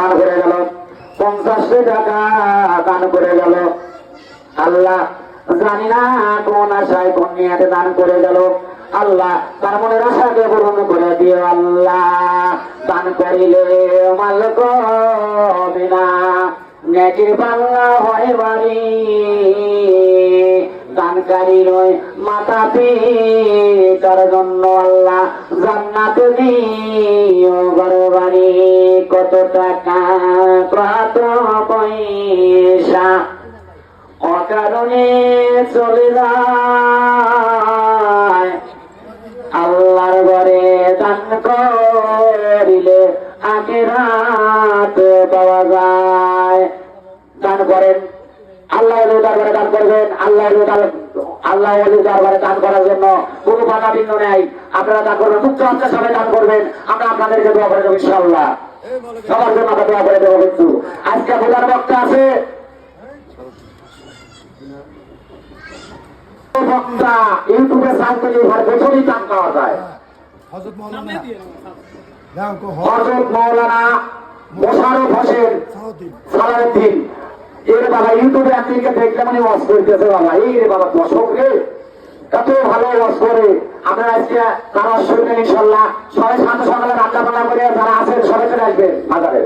দান করে গেল, 50 টাকা দান করে গেল। আল্লাহ জানি না কোন আশায় কোন নিয়াতে দান করে গেল। আল্লাহ তার মনের আশাকে পূরণ করে দিও। আল্লাহ দান করিলে মাল কবে না, নেকির পাল্লা হয় বাড়ি। দানকারী নয় মাতা পিতার জন্য আল্লাহ জান্নাতে দিও ঘর বাড়ি। কত টাকা কত পয়সা অকারণে চলে যায়, আল্লাহর ঘরে দান করিলে আখিরাত পাওয়া যায়। দান করেন, আল্লাহ দরবারে দান করবেন। আল্লাহ দরবারে দান করার জন্য কোনো বাধা বিঘ্ন নেই। আপনারা দান করবেন, মুক্ত হচ্ছে সবাই দান করবেন। আমরা আপনাদেরকে দোয়া করে দেবো ইনশাআল্লাহ, সবার জন্য আমরা দোয়া করে দেবো। কিন্তু আজকে বোঝার বক্তা আছে, বক্তা ইউটিউবে সার্চ করলে ঘর বছরই দান পাওয়া যায়। হযরত মাওলানা মোশাররফ হোসেন সালাউদ্দিন এর বাবা ইউটিউবে আজকে দেখলে মানে ওয়াজ করতেছে। বাবা এই রে বাবা দর্শক রে এত ভালো ওয়াজ করে। আমরা আজকে তারা শুনবেন ইনশাআল্লাহ। সবাই শান্ত সকালে রান্না বান্না করে যারা আছেন সবাই চলে আসবেন বাজারে।